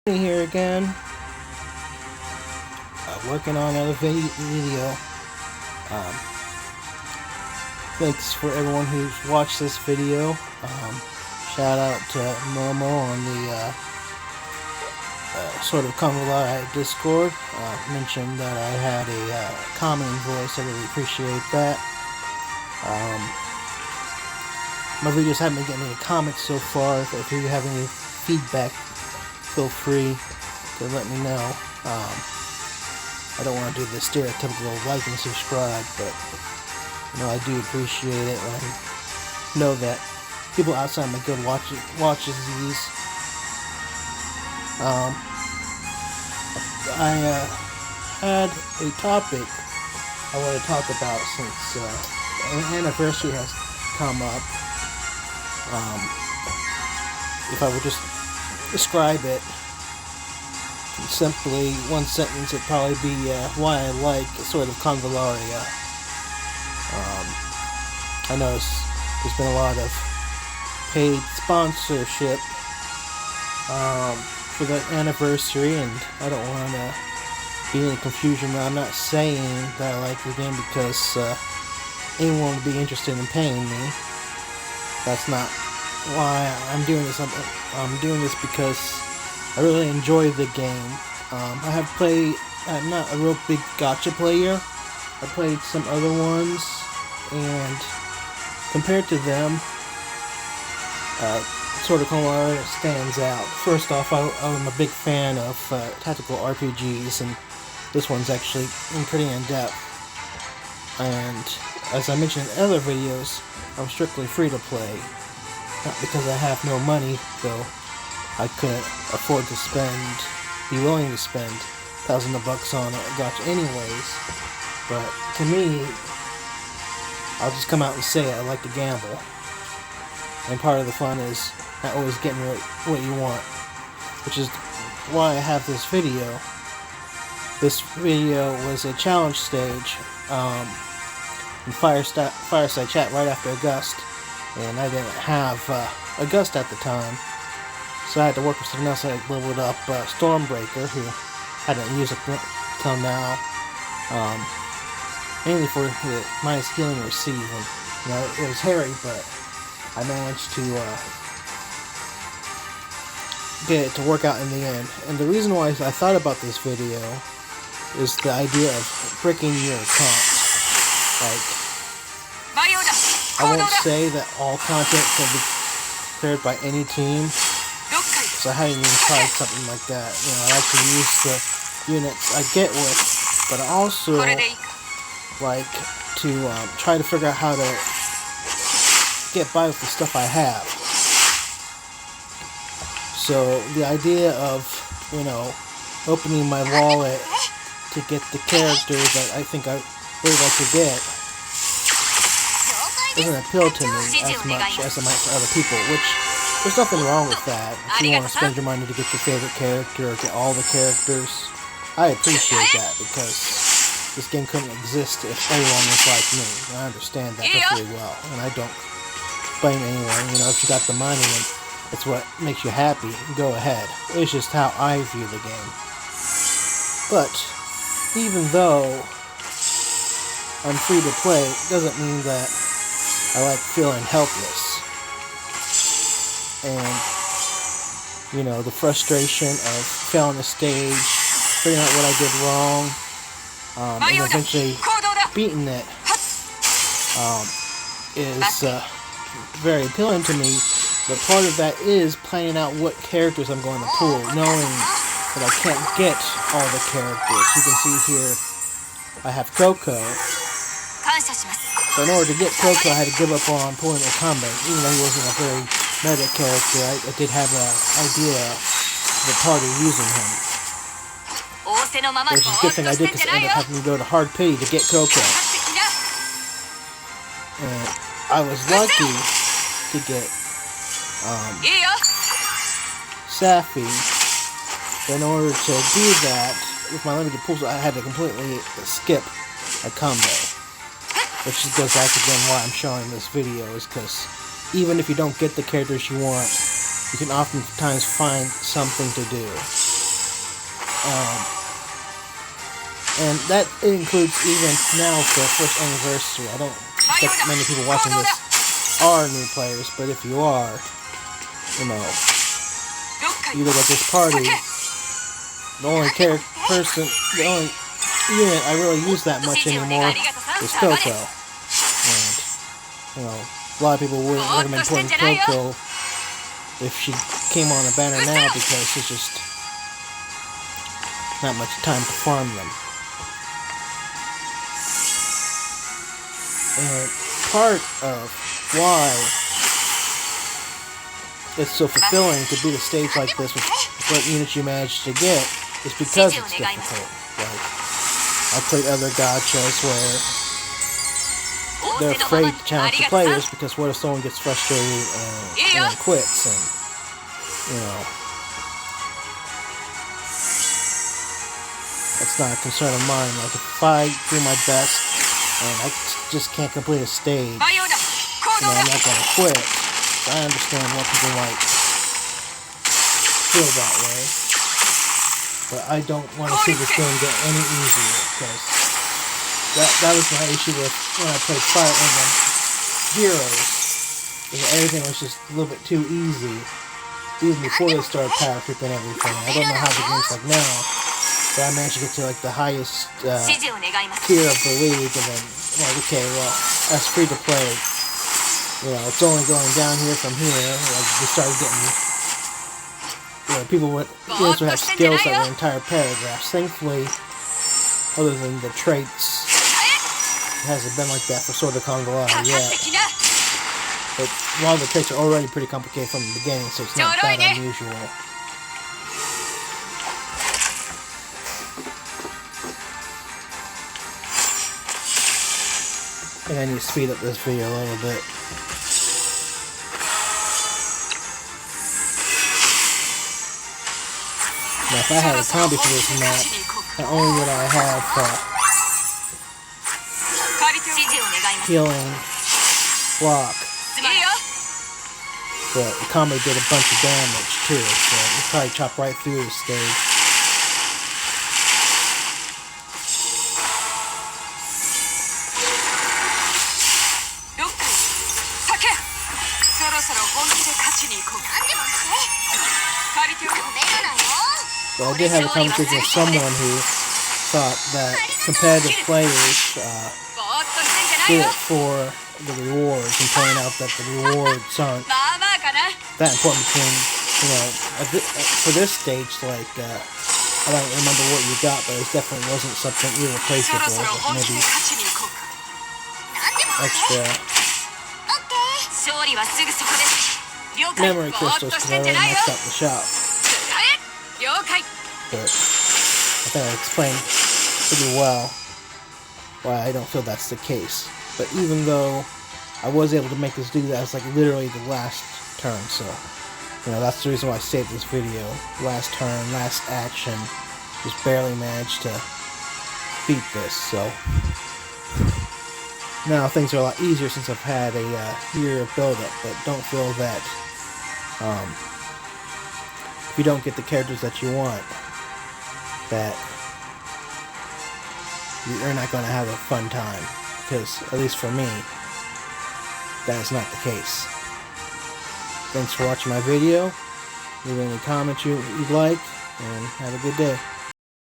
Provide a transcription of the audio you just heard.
Here again, working on another video. Thanks for everyone who's watched this video. Shout out to Momo on the sort of convallaria Discord. Mentioned that I had a calming voice. I really appreciate that. My videos haven't been getting any comments so far. If you have any feedback, feel free to let me know. I don't want to do the stereotypical like and subscribe, but I do appreciate it when I know that people outside my guild watches these. I had a topic I want to talk about since an anniversary has come up. If I would just describe it in simply one sentence, it'd probably be why I like sort of convallaria. I notice there's been a lot of paid sponsorship for the anniversary, and I don't want to be in confusion. I'm not saying that I like the game because anyone would be interested in paying me. That's not why I'm doing this. I'm doing this because I really enjoy the game. I'm not a real big gacha player. I played some other ones, and compared to them, sort of convallaria stands out. First off, I'm a big fan of tactical RPGs, and this one's actually pretty in-depth. And as I mentioned in other videos, I'm strictly free to play. Not because I have no money, though I couldn't afford to be willing to spend thousands of bucks on a gacha anyways. But to me, I'll just come out and say it. I like to gamble. And part of the fun is not always getting what you want. Which is why I have this video. This video was a challenge stage in Fireside Chat right after August. And I didn't have August at the time, so I had to work with someone else. I leveled up Stormbreaker, who I hadn't used up until now, mainly for the minus healing receive. And, it was hairy, but I managed to get it to work out in the end. And the reason why I thought about this video is the idea of breaking your account. I won't say that all content can be prepared by any team, so I haven't even tried something like that. I like to use the units I get with, but I also like to try to figure out how to get by with the stuff I have. So the idea of, opening my wallet to get the characters that I think I really like to get doesn't appeal to me as much as it might to other people, which there's nothing wrong with that. If you want to spend your money to get your favorite character or get all the characters, I appreciate that, because this game couldn't exist if everyone was like me. And I understand that perfectly well, and I don't blame anyone. If you got the money and it's what makes you happy, go ahead. It's just how I view the game. But even though I'm free to play, it doesn't mean that I like feeling helpless. And, the frustration of failing a stage, figuring out what I did wrong, and eventually beating it, is very appealing to me. But part of that is planning out what characters I'm going to pull, knowing that I can't get all the characters. You can see here, I have Coco. So in order to get Coco, I had to give up on pulling a combo. Even though he wasn't a very meta character, I did have an idea of the party using him. Which is a good thing I did, because I ended up having to go to hard pity to get Coco. And I was lucky to get Safi. In order to do that, with my limited pools, I had to completely skip a combo. Which goes back again why I'm showing this video, is because even if you don't get the characters you want, you can oftentimes find something to do. And that includes even now for first anniversary. I don't expect many people watching this are new players, but if you are, you know, you look at this party, the only the only unit I really use that much anymore is Coco. And, you know, a lot of people wouldn't recommend putting Coco if she came on a banner now because it's just not much time to farm them. And part of why it's so fulfilling to beat a stage like this with what units you manage to get is because it's difficult. Like, I've played other gachas where they're afraid to challenge the players because what if someone gets frustrated and quits, and you know, that's not a concern of mine. Like, if I do my best and I just can't complete a stage, you know, I'm not gonna quit. So I understand why people might feel that way, but I don't want to see this game get any easier, because that was my issue with when I played Fire Emblem Heroes. Everything was just a little bit too easy, even before they started power creep and everything. I don't know how the game's like now, but I managed to get to like the highest tier of the league, and then like, okay, well, that's free to play. You know, it's only going down here from here. Like, we started getting, you know, people would have skills that were entire paragraphs. Thankfully, other than the traits, it hasn't been like that for sort of convallaria yet. But a lot of the traits are already pretty complicated from the beginning, so it's not that unusual. And I need to speed up this video a little bit. Now, if I had a combi for this map, not only would I have healing, block, but the combi did a bunch of damage too, so it probably chop right through the stage. But I did have a conversation with someone who thought that competitive players did it for the rewards, and pointing out that the rewards aren't that important between, you know, for this stage, like, I don't remember what you got, but it definitely wasn't something irreplaceable, like maybe extra memory crystals, because I already maxed out the shop. But I think I explained pretty well why I don't feel that's the case. But even though I was able to make this dude, that was like literally the last turn, so you know, that's the reason why I saved this video. Last turn, last action, just barely managed to beat this. So now things are a lot easier since I've had a year of build-up, but don't feel that if you don't get the characters that you want, that you're not going to have a fun time, because at least for me, that is not the case. Thanks for watching my video. Leave any comments you'd like, and have a good day.